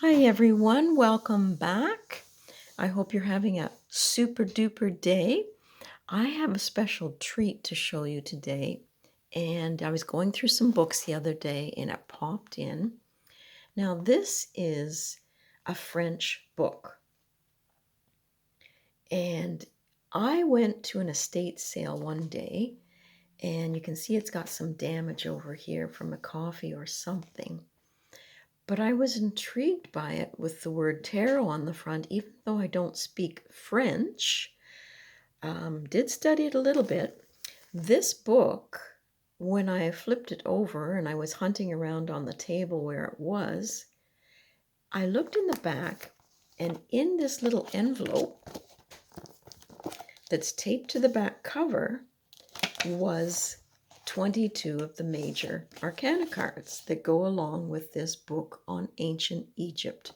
Hi everyone, welcome back. I hope you're having a super duper day. I have a special treat to show you today, and I was going through some books the other day and it popped in. Now, this is a French book, and I went to an estate sale one day, and you can see it's got some damage over here from a coffee or something. But I was intrigued by it with the word tarot on the front, even though I don't speak French. Did study it a little bit. This book, when I flipped it over and I was hunting around on the table where it was, I looked in the back, and in this little envelope that's taped to the back cover was 22 of the major arcana cards that go along with this book on ancient Egypt.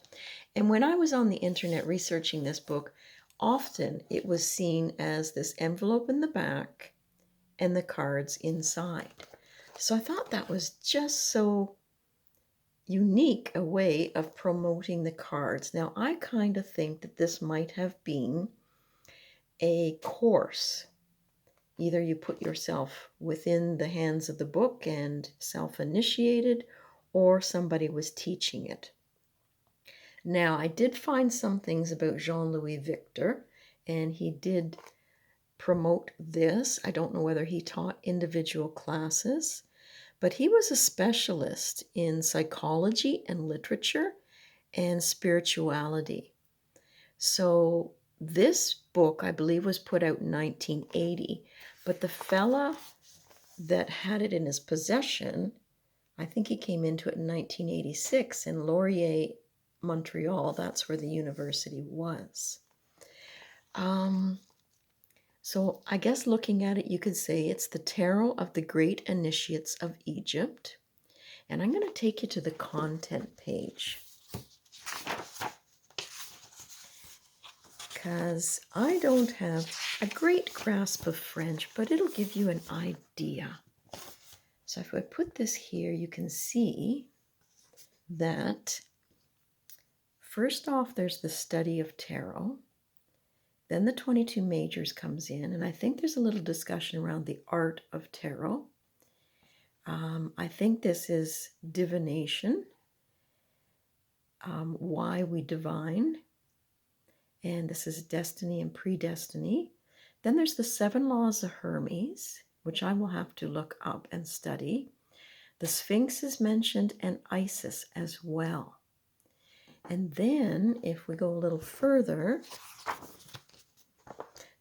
And when I was on the internet researching this book, often it was seen as this envelope in the back and the cards inside. So I thought that was just so unique a way of promoting the cards. Now, I kind of think that this might have been a course. Either you put yourself within the hands of the book and self-initiated, or somebody was teaching it. Now, I did find some things about Jean-Louis Victor, and he did promote this. I don't know whether he taught individual classes, but he was a specialist in psychology and literature and spirituality. So this book, I believe, was put out in 1980, but the fella that had it in his possession, I think he came into it in 1986 in Laurier, Montreal. That's where the university was. So I guess looking at it, you could say it's the Tarot of the Great Initiates of Egypt. And I'm going to take you to the content page, because I don't have a great grasp of French, but it'll give you an idea. So if I put this here, you can see that first off, there's the study of tarot. Then the 22 majors comes in, and I think there's a little discussion around the art of tarot. I think this is divination, why we divine, and this is destiny and predestiny. Then there's the 7 laws of Hermes, which I will have to look up and study. The Sphinx is mentioned, and Isis as well. And then if we go a little further,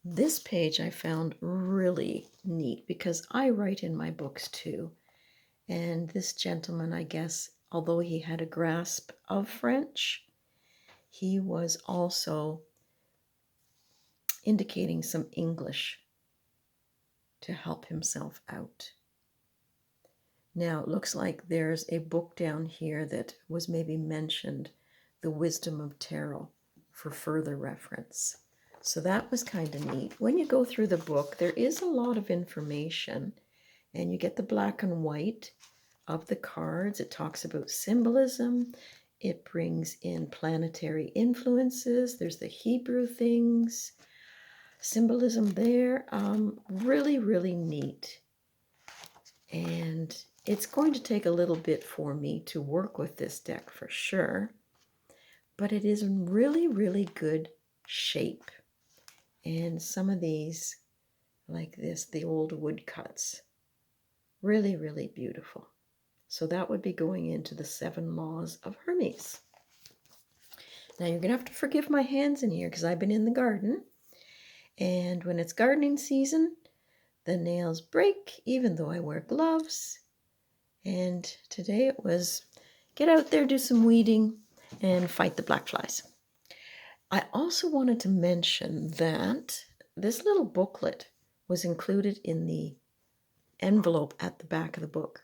this page I found really neat because I write in my books too. And this gentleman, I guess, although he had a grasp of French, he was also indicating some English to help himself out. Now, it looks like there's a book down here that was maybe mentioned, The Wisdom of Tarot, for further reference. So that was kind of neat. When you go through the book, there is a lot of information, and you get the black and white of the cards. It talks about symbolism. It brings in planetary influences. There's the Hebrew things, symbolism there. Really, really neat. And it's going to take a little bit for me to work with this deck for sure, but it is in really, really good shape. And some of these, like this, the old woodcuts, really, really beautiful. So that would be going into the 7 laws of Hermes. Now you're going to have to forgive my hands in here because I've been in the garden. And when it's gardening season, the nails break, even though I wear gloves. And today it was get out there, do some weeding, and fight the black flies. I also wanted to mention that this little booklet was included in the envelope at the back of the book.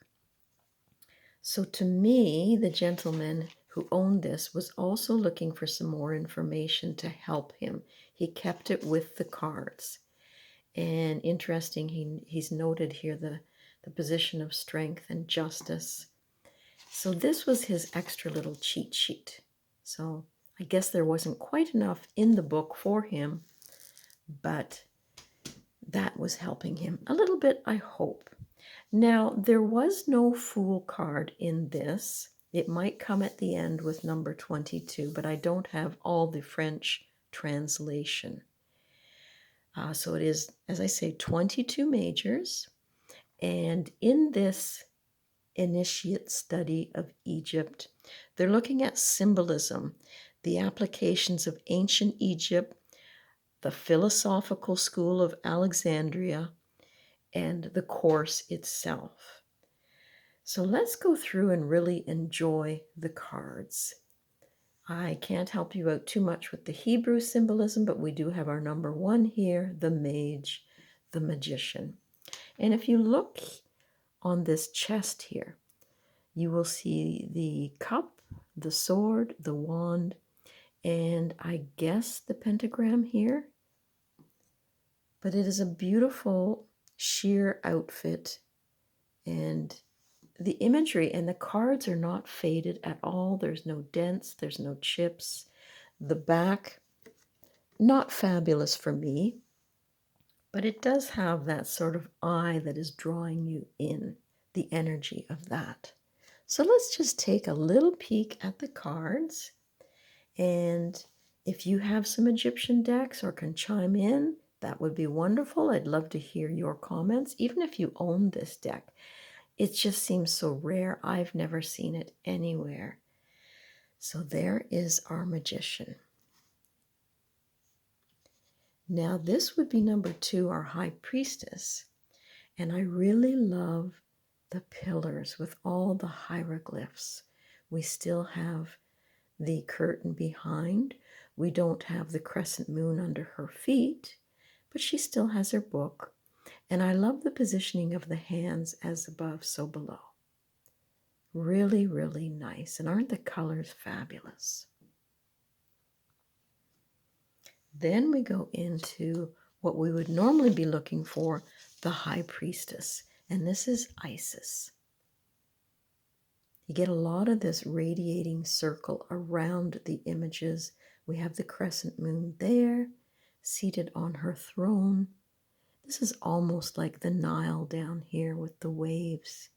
So to me, the gentleman who owned this was also looking for some more information to help him. He kept it with the cards. And interesting, he's noted here the position of strength and justice. So this was his extra little cheat sheet. So I guess there wasn't quite enough in the book for him, but that was helping him a little bit, I hope. Now, there was no Fool card in this. It might come at the end with number 22, but I don't have all the French translation. So it is, as I say, 22 majors. And in this initiate study of Egypt, they're looking at symbolism, the applications of ancient Egypt, the philosophical school of Alexandria, and the course itself. So let's go through and really enjoy the cards. I can't help you out too much with the Hebrew symbolism, but we do have our number one here, the mage, the magician. And if you look on this chest here, you will see the cup, the sword, the wand, and I guess the pentagram here. But it is a beautiful sheer outfit, and the imagery and the cards are not faded at all. There's no dents, there's no chips. The back, not fabulous for me, but it does have that sort of eye that is drawing you in, the energy of that. So let's just take a little peek at the cards. And if you have some Egyptian decks or can chime in, that would be wonderful. I'd love to hear your comments, even if you own this deck. It just seems so rare. I've never seen it anywhere. So there is our magician. Now this would be number 2, our high priestess. And I really love the pillars with all the hieroglyphs. We still have the curtain behind. We don't have the crescent moon under her feet, but she still has her book. And I love the positioning of the hands as above, so below. Really, really nice. And aren't the colors fabulous? Then we go into what we would normally be looking for, the high priestess. And this is Isis. You get a lot of this radiating circle around the images. We have the crescent moon there, seated on her throne. This is almost like the Nile down here with the waves.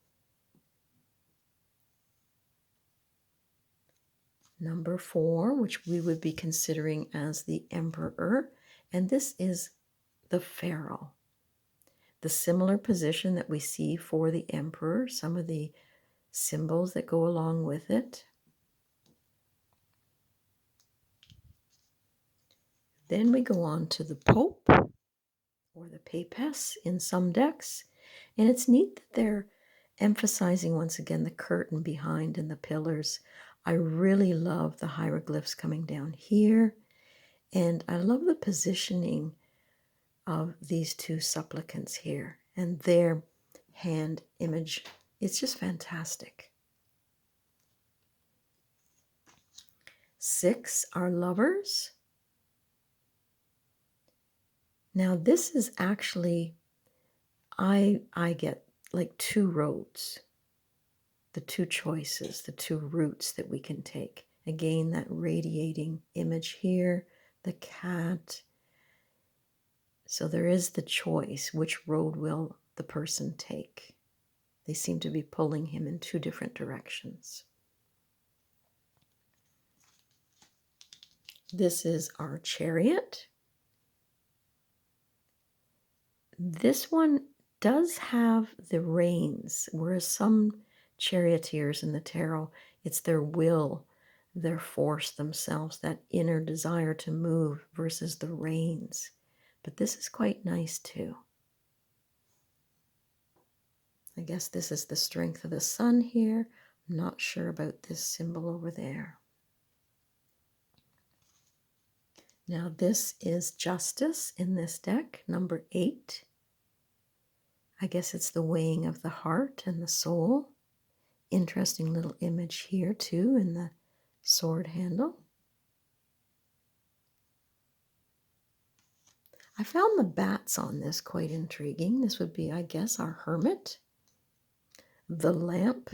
Number 4, which we would be considering as the emperor, and this is the pharaoh. The similar position that we see for the emperor, some of the symbols that go along with it. Then we go on to the Pope, or the Papess in some decks, and it's neat that they're emphasizing once again the curtain behind and the pillars. I really love the hieroglyphs coming down here, and I love the positioning of these two supplicants here and their hand image. It's just fantastic. 6 are lovers. Now this is actually, I get like 2 roads, the 2 choices, the 2 routes that we can take. Again, that radiating image here, the cat. So there is the choice, which road will the person take? They seem to be pulling him in 2 different directions. This is our chariot. This one does have the reins, whereas some charioteers in the tarot, it's their will, their force themselves, that inner desire to move versus the reins. But this is quite nice too. I guess this is the strength of the sun here. I'm not sure about this symbol over there. Now this is justice in this deck, number 8. I guess it's the weighing of the heart and the soul. Interesting little image here too in the sword handle. I found the bats on this quite intriguing. This would be, I guess, our hermit. The lamp,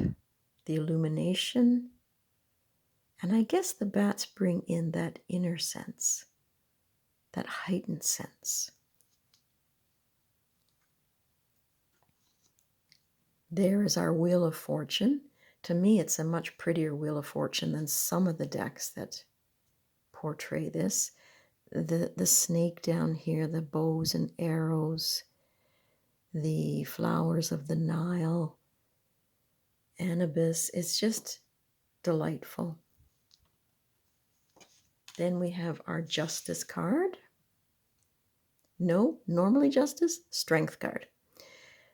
the illumination, And I guess the bats bring in that inner sense, that heightened sense. There is our Wheel of Fortune. To me, it's a much prettier Wheel of Fortune than some of the decks that portray this. The snake down here, the bows and arrows, the flowers of the Nile, Anubis. It's just delightful. Then we have our Justice card. No, normally Justice, Strength card.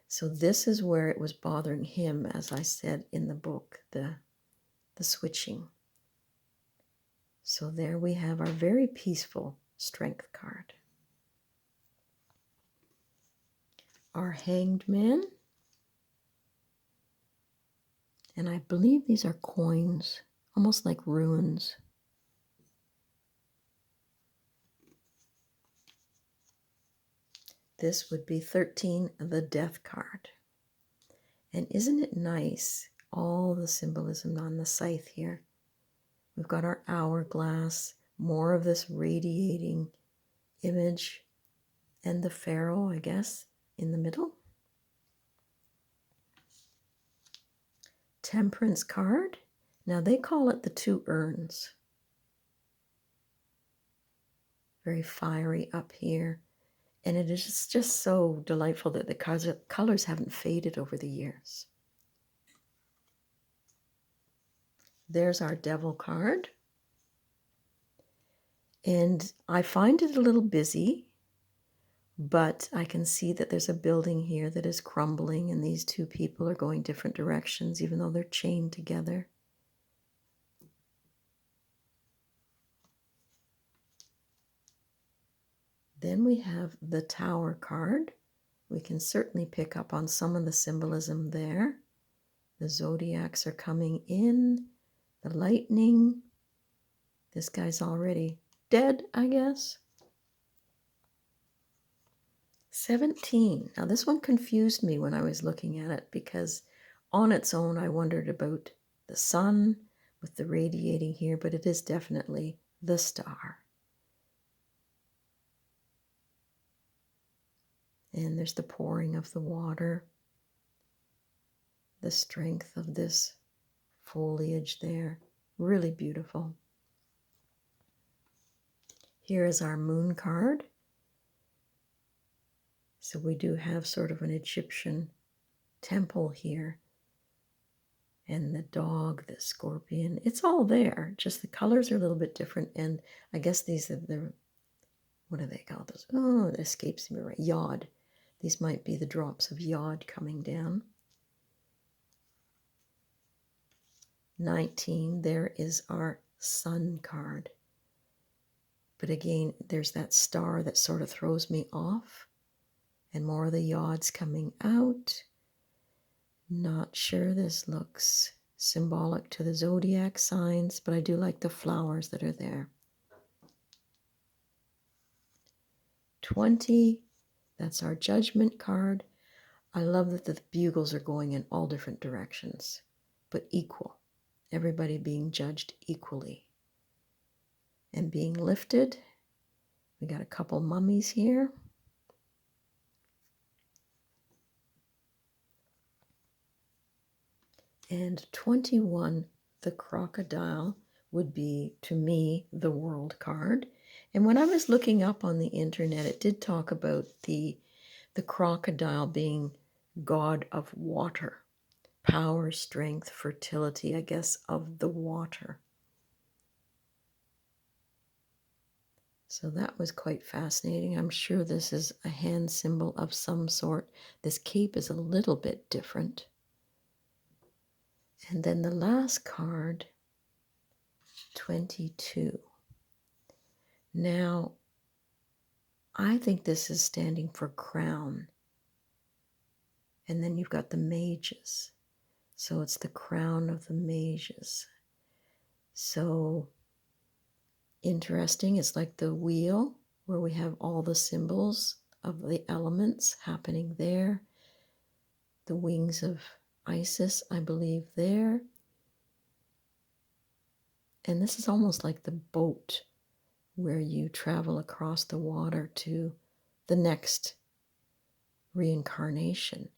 So this is where it was bothering him, as I said in the book, the switching. So there we have our very peaceful Strength card. Our Hanged Man. And I believe these are coins, almost like runes. This would be 13, the Death card. And isn't it nice, all the symbolism on the scythe here? We've got our hourglass, more of this radiating image, and the pharaoh, I guess, in the middle. Temperance card. Now they call it the two urns. Very fiery up here. And it is just so delightful that the colors haven't faded over the years. There's our Devil card. And I find it a little busy, but I can see that there's a building here that is crumbling and these two people are going different directions, even though they're chained together. Then we have the Tower card. We can certainly pick up on some of the symbolism there. The zodiacs are coming in, the lightning. This guy's already dead, I guess. 17. Now this one confused me when I was looking at it because on its own I wondered about the sun with the radiating here, but it is definitely the star. And there's the pouring of the water, the strength of this foliage there. Really beautiful. Here is our Moon card. So we do have sort of an Egyptian temple here. And the dog, the scorpion, it's all there. Just the colors are a little bit different. And I guess these are the, what do they call those? Oh, it escapes me right. Yod. These might be the drops of Yod coming down. 19, there is our Sun card. But again, there's that star that sort of throws me off. And more of the Yods coming out. Not sure this looks symbolic to the zodiac signs, but I do like the flowers that are there. 20, that's our Judgment card. I love that the bugles are going in all different directions, but equal. Everybody being judged equally. And being lifted. We got a couple mummies here. And 21, the crocodile, would be, to me, the World card. And when I was looking up on the internet, it did talk about the crocodile being god of water. Power, strength, fertility, I guess, of the water. So that was quite fascinating. I'm sure this is a hand symbol of some sort. This cape is a little bit different. And then the last card, 22. Now, I think this is standing for crown. And then you've got the mages. So it's the crown of the mages. So interesting. It's like the wheel where we have all the symbols of the elements happening there. The wings of Isis, I believe, there. And this is almost like the boat where you travel across the water to the next reincarnation.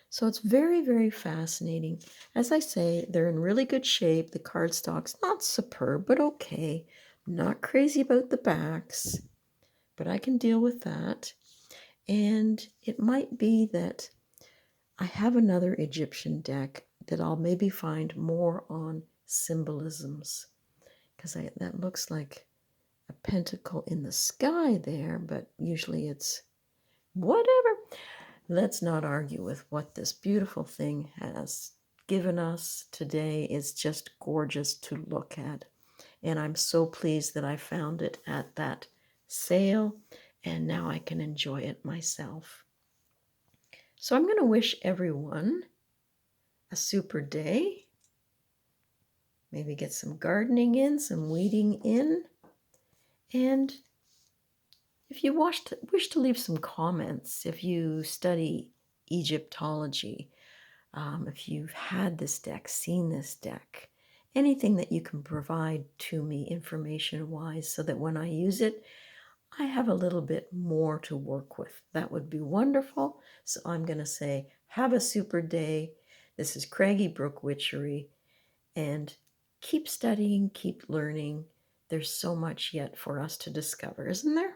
So it's very, very fascinating. As I say, they're in really good shape. The cardstock's not superb, but okay. Not crazy about the backs, but I can deal with that. And it might be that I have another Egyptian deck that I'll maybe find more on symbolisms, because that looks like a pentacle in the sky there, but usually it's whatever. Let's not argue with what this beautiful thing has given us today. Is just gorgeous to look at. And I'm so pleased that I found it at that sale, and now I can enjoy it myself. So I'm going to wish everyone a super day. Maybe get some gardening in, some weeding in. And if you wish to leave some comments, if you study Egyptology, if you've had this deck, seen this deck, anything that you can provide to me information-wise so that when I use it, I have a little bit more to work with. That would be wonderful. So I'm going to say, have a super day. This is Craigie Brook Witchery, and keep studying, keep learning. There's so much yet for us to discover, isn't there?